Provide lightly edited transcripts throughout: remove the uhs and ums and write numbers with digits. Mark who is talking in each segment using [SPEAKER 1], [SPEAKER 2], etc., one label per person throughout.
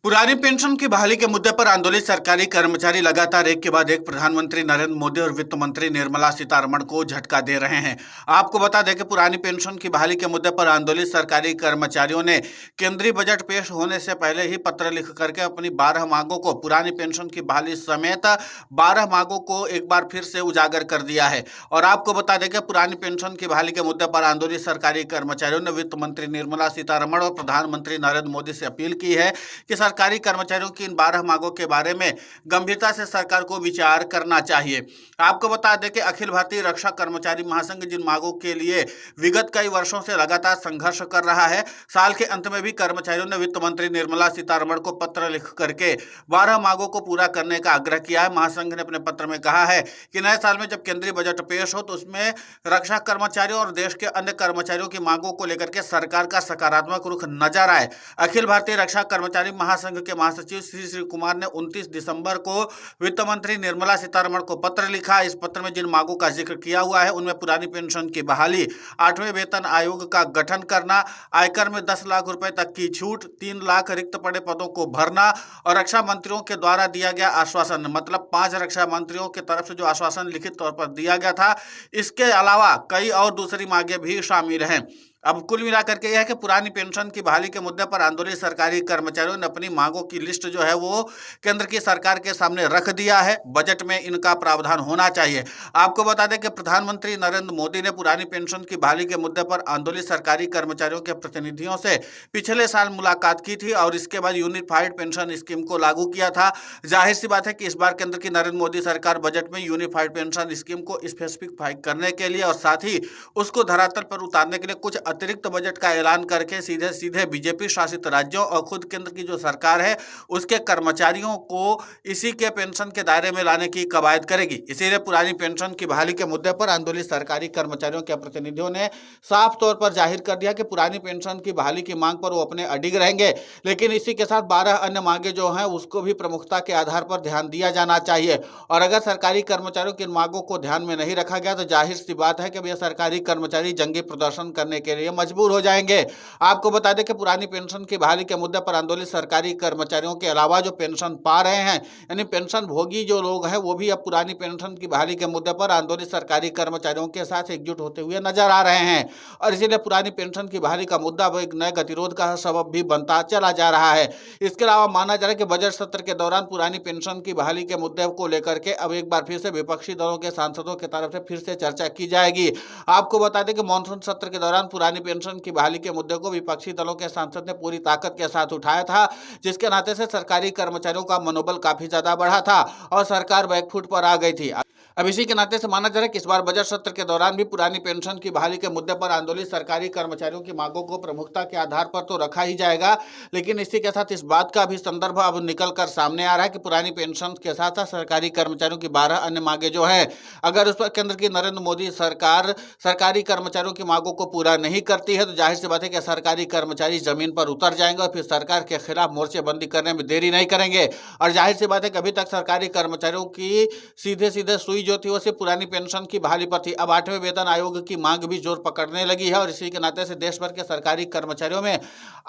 [SPEAKER 1] पुरानी पेंशन की बहाली के मुद्दे पर आंदोलित सरकारी कर्मचारी लगातार एक के बाद एक प्रधानमंत्री नरेंद्र मोदी और वित्त मंत्री निर्मला सीतारमण को झटका दे रहे हैं। आपको बता दें कि पुरानी पेंशन की बहाली के मुद्दे पर आंदोलित सरकारी कर्मचारियों ने केंद्रीय बजट पेश होने से पहले ही पत्र लिख करके अपनी 12 मांगों को, पुरानी पेंशन की बहाली समेत 12 मांगों को एक बार फिर से उजागर कर दिया है। और आपको बता दें कि पुरानी पेंशन की बहाली के मुद्दे पर आंदोलित सरकारी कर्मचारियों ने वित्त मंत्री निर्मला सीतारमण और प्रधानमंत्री नरेंद्र मोदी से अपील की है कि सरकारी कर्मचारियों की इन 12 मांगों के बारे में गंभीरता से सरकार को विचार करना चाहिए। आपको बता दें कि अखिल भारतीय रक्षा कर्मचारी महासंघ जिन मांगों के लिए विगत कई वर्षों से लगातार संघर्ष कर रहा है, साल के अंत में भी कर्मचारियों ने वित्त मंत्री निर्मला सीतारमण को पत्र लिख करके 12 मांगों को पूरा करने का आग्रह किया है। महासंघ ने अपने पत्र में कहा है कि नए साल में जब केंद्रीय बजट पेश हो तो उसमें रक्षा कर्मचारियों और देश के अन्य कर्मचारियों की मांगों को लेकर के सरकार का सकारात्मक रुख नजर आए। अखिल भारतीय रक्षा कर्मचारी महासंघ के महासचिव श्री कुमार ने 29 दिसंबर को वित्त मंत्री निर्मला सीतारमण को पत्र लिखा। इस पत्र में जिन मांगों का जिक्र किया हुआ है उनमें पुरानी पेंशन की बहाली, 8वें वेतन आयोग का गठन करना, आयकर में 10 लाख रुपए तक की छूट, 3 लाख रिक्त पड़े पदों को भरना और रक्षा मंत्रियों के द्वारा दिया गया आश्वासन, मतलब 5 रक्षा मंत्रियों की तरफ से जो आश्वासन लिखित तौर पर दिया गया था, इसके अलावा कई और दूसरी मांगे भी शामिल हैं। अब कुल मिलाकर के यह है कि पुरानी पेंशन की बहाली के मुद्दे पर आंदोलित सरकारी कर्मचारियों ने अपनी मांगों की लिस्ट जो है वो केंद्र की सरकार के सामने रख दिया है। बजट में इनका प्रावधान होना चाहिए। आपको बता दें कि प्रधानमंत्री नरेंद्र मोदी ने पुरानी पेंशन की बहाली के मुद्दे पर आंदोलित सरकारी कर्मचारियों के प्रतिनिधियों से पिछले साल मुलाकात की थी और इसके बाद यूनिफाइड पेंशन स्कीम को लागू किया था। जाहिर सी बात है कि इस बार केंद्र की नरेंद्र मोदी सरकार बजट में यूनिफाइड पेंशन स्कीम को स्पेसिफिक करने के लिए और साथ ही उसको धरातल पर उतारने के लिए कुछ अतिरिक्त बजट का ऐलान करके सीधे सीधे बीजेपी शासित राज्यों और खुद केंद्र की जो सरकार है उसके कर्मचारियों को इसी के पेंशन के दायरे में लाने की कवायद करेगी। इसीलिए पुरानी पेंशन की बहाली के मुद्दे पर आंदोलित सरकारी कर्मचारियों के प्रतिनिधियों ने साफ तौर पर जाहिर कर दिया कि पुरानी पेंशन की बहाली की मांग पर वो अपने अडिग रहेंगे, लेकिन इसी के साथ 12 अन्य मांगे जो हैं उसको भी प्रमुखता के आधार पर ध्यान दिया जाना चाहिए। और अगर सरकारी कर्मचारियों की मांगों को ध्यान में नहीं रखा गया तो जाहिर सी बात है कि ये सरकारी कर्मचारी जंगी प्रदर्शन करने के लिए मजबूर हो जाएंगे। आपको बता दें कि पुरानी पेंशन की बहाली के मुद्दे पर आंदोलित सरकारी कर्मचारियों के अलावा जो पेंशन पा रहे हैं, यानी पेंशन भोगी जो लोग हैं, वो भी अब पुरानी पेंशन की बहाली के मुद्दे पर आंदोलित सरकारी कर्मचारियों के साथ एकजुट होते हुए नजर आ रहे हैं। और इसीलिए पुरानी पेंशन की बहाली का मुद्दा एक नए गतिरोध का सबब भी बनता चला जा रहा है। इसके अलावा माना जा रहा है कि बजट सत्र के दौरान पुरानी पेंशन की बहाली के मुद्दे को लेकर के अब एक बार फिर से विपक्षी दलों के सांसदों की तरफ से फिर से चर्चा की जाएगी। आपको बता दें कि मानसून सत्र के दौरान पुरानी पेंशन की बहाली के मुद्दे को विपक्षी दलों के सांसद ने पूरी ताकत के साथ उठाया था, जिसके नाते से सरकारी कर्मचारियों का मनोबल काफी ज्यादा बढ़ा था और सरकार बैकफुट पर आ गई थी। अब इसी के नाते से माना जा रहा है कि इस बार बजट सत्र के दौरान भी पुरानी पेंशन की बहाली के मुद्दे पर आंदोलित सरकारी कर्मचारियों की मांगों को प्रमुखता के आधार पर तो रखा ही जाएगा, लेकिन इसी के साथ इस बात का भी संदर्भ अब निकल कर सामने आ रहा है कि पुरानी पेंशन के साथ साथ सरकारी कर्मचारियों की 12 अन्य मांगे जो है, अगर उस पर केंद्र की नरेंद्र मोदी सरकार सरकारी कर्मचारियों की मांगों को पूरा नहीं करती है तो जाहिर सी बात है कि सरकारी कर्मचारी जमीन पर उतर जाएंगे और फिर सरकार के खिलाफ मोर्चेबंदी करने में देरी नहीं करेंगे। और जाहिर सी बात है कि अभी तक सरकारी कर्मचारियों की सीधे सीधे सुई जो थी वो सिर्फ पुरानी पेंशन की बहाली पर थी। अब 8वें वेतन आयोग की मांग भी जोर पकड़ने लगी है और इसी के नाते से देश भर के सरकारी कर्मचारियों में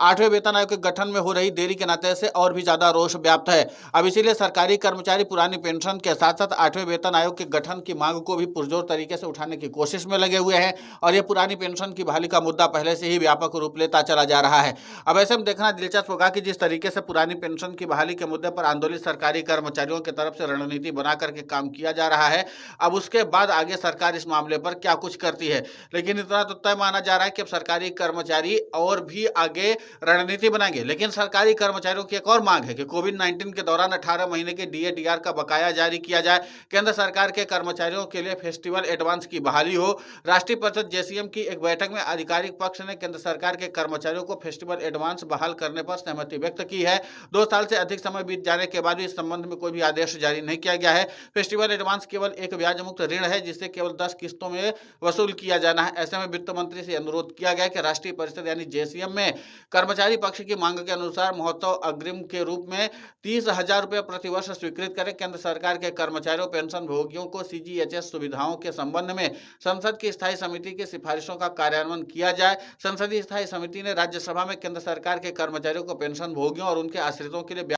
[SPEAKER 1] 8वें वेतन आयोग के गठन में हो रही देरी के नाते से और भी ज्यादा रोष व्याप्त है। अब इसीलिए सरकारी कर्मचारी पुरानी पेंशन के साथ साथ 8वें वेतन आयोग के गठन की मांग को भी पुरजोर तरीके से उठाने की कोशिश में लगे हुए हैं और ये पुरानी पेंशन की बहाली का मुद्दा पहले से ही व्यापक रूप लेता चला जा रहा है। अब ऐसे में देखना दिलचस्प होगा कि जिस तरीके से पुरानी पेंशन की बहाली के मुद्दे पर आंदोलित सरकारी कर्मचारियों की तरफ से रणनीति बना करके काम किया जा रहा है, अब उसके बाद आगे सरकार इस मामले पर क्या कुछ करती है। लेकिन इतना तो तय माना जा रहा है कि अब सरकारी कर्मचारी और भी आगे रणनीति बनाएंगे। लेकिन सरकारी कर्मचारियों की एक और मांग है कि कोविड-19 के दौरान 18 महीने के डीए-डीआर का बकाया जारी किया जाए, केंद्र सरकार के कर्मचारियों के लिए फेस्टिवल एडवांस की बहाली हो। राष्ट्रीय परिषद जेसीएम की एक बैठक में आधिकारिक पक्ष ने केंद्र सरकार के कर्मचारियों को फेस्टिवल एडवांस बहाल करने पर सहमति व्यक्त की है। 2 साल से अधिक समय बीत जाने के बाद भी इस संबंध में कोई भी आदेश जारी नहीं किया गया है। फेस्टिवल एडवांस केवल एक ब्याज मुक्त ऋण है जिसे केवल 10 किस्तों में वसूल किया जाना है। ऐसे में वित्त मंत्री से अनुरोध किया गया कि राष्ट्रीय परिषद यानी जेसीएम में कर्मचारी पक्ष की मांग के अनुसार महोत्सव अग्रिम के रूप में 30,000 रुपये प्रतिवर्ष स्वीकृत करें। केंद्र सरकार के कर्मचारियों पेंशन भोगियों को सीजीएचएस सुविधाओं के संबंध में संसद की स्थायी समिति की सिफारिशों का कार्यान्वयन किया जाए। संसदीय स्थायी समिति ने राज्यसभा में केंद्र सरकार के कर्मचारियों को पेंशन भोगियों और उनके आश्रितों के लिए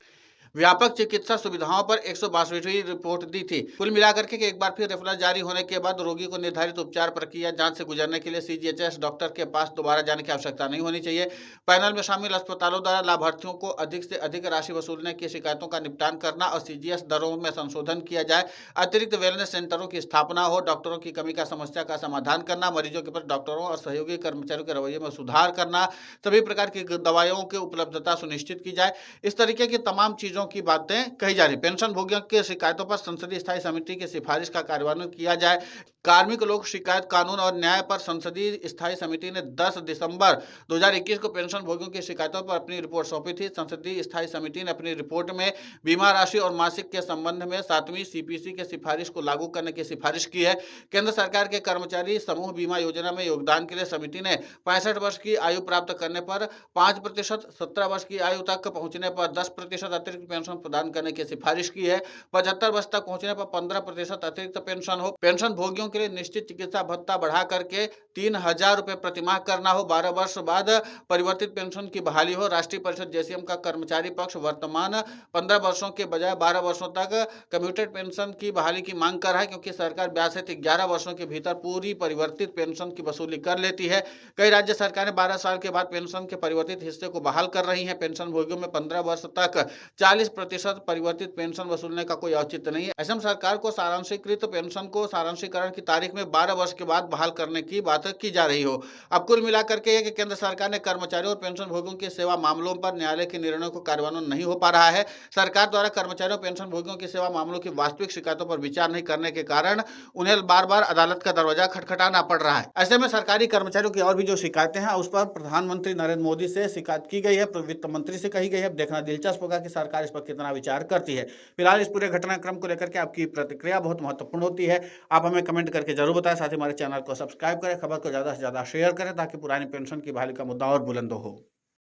[SPEAKER 1] व्यापक चिकित्सा सुविधाओं पर 162वीं रिपोर्ट दी थी। कुल मिलाकर के एक बार फिर रेफरल जारी होने के बाद रोगी को निर्धारित उपचार प्रक्रिया जांच से गुजरने के लिए सीजीएचएस डॉक्टर के पास दोबारा जाने की आवश्यकता नहीं होनी चाहिए। पैनल में शामिल अस्पतालों द्वारा लाभार्थियों को अधिक से अधिक राशि वसूलने की शिकायतों का निपटान करना और सीजीएस दरों में संशोधन किया जाए। अतिरिक्त वेलनेस सेंटरों की स्थापना हो, डॉक्टरों की कमी का समस्या का समाधान करना, मरीजों के प्रति डॉक्टरों और सहयोगी कर्मचारियों के रवैये में सुधार करना, सभी प्रकार की दवाइयों की उपलब्धता सुनिश्चित की जाए। इस तरीके की तमाम चीजों की बातें कही जा रही। पेंशन भोगियों की शिकायतों पर संसदीय स्थायी समिति की सिफारिश का कार्यान्वयन किया जाए। कार्मिक लोक शिकायत कानून और न्याय पर संसदीय स्थायी समिति ने 10 दिसंबर 2021 को पेंशन भोगियों की शिकायतों पर अपनी रिपोर्ट सौंपी थी। संसदीय स्थायी समिति ने अपनी रिपोर्ट में बीमा राशि और मासिक के संबंध में 7वीं सीपीसी के सिफारिश को लागू करने की सिफारिश की है। केंद्र सरकार के कर्मचारी समूह बीमा योजना में योगदान के लिए समिति ने 65 वर्ष की आयु प्राप्त करने पर 5%, 17 वर्ष की आयु तक पहुंचने पर 10% अतिरिक्त पेंशन प्रदान करने की सिफारिश की है। 75 वर्ष तक पहुंचने पर 15% अतिरिक्त पेंशन हो। पेंशन भोगियों के लिए निश्चित चिकित्सा भत्ता बढ़ा करके 3,000 रुपये प्रतिमाह करना हो। 12 वर्ष बाद परिवर्तित पेंशन की बहाली हो। राष्ट्रीय परिषद जेसीएम का कर्मचारी पक्ष वर्तमान 15 वर्षों के बजाय 12 वर्षों तक कम्यूटेड पेंशन की बहाली की मांग कर रहा है, क्योंकि सरकार 12 से 11 वर्षों के भीतर पूरी परिवर्तित पेंशन की वसूली कर लेती है। कई राज्य सरकारें 12 साल के बाद पेंशन के परिवर्तित हिस्से को बहाल कर रही है। पेंशन भोगियों में 15 वर्ष तक 40% परिवर्तित पेंशन वसूलने का कोई औचित्य नहीं है। असम सरकार को सारांशीकृत पेंशन को सारांशीकरण की तारीख में 12 वर्ष के बाद बहाल करने की बात की जा रही हो। अब कुल मिलाकर के कि केंद्र सरकार ने कर्मचारियों और पेंशन भोगियों की सेवा मामलों पर न्यायालय के निर्णयों को कार्यान्वयन नहीं हो पा रहा है। सरकार द्वारा कर्मचारियों और पेंशन भोगियों की सेवा मामलों की वास्तविक शिकायतों पर विचार नहीं करने के कारण उन्हें बार बार अदालत का दरवाजा खटखटाना पड़ रहा है। ऐसे में सरकारी कर्मचारियों की और भी जो शिकायतें हैं उस पर प्रधानमंत्री नरेंद्र मोदी से शिकायत की गई है, वित्त मंत्री से कही गई है। देखना दिलचस्प होगा कि सरकार इस पर कितना विचार करती है। फिलहाल इस पूरे घटनाक्रम को लेकर के आपकी प्रतिक्रिया बहुत महत्वपूर्ण होती है। आप हमें कमेंट करके जरूर बताएं। साथ ही हमारे चैनल को सब्सक्राइब करें, खबर को ज़्यादा से ज़्यादा शेयर करें ताकि पुरानी पेंशन की बहाली का मुद्दा और बुलंद हो।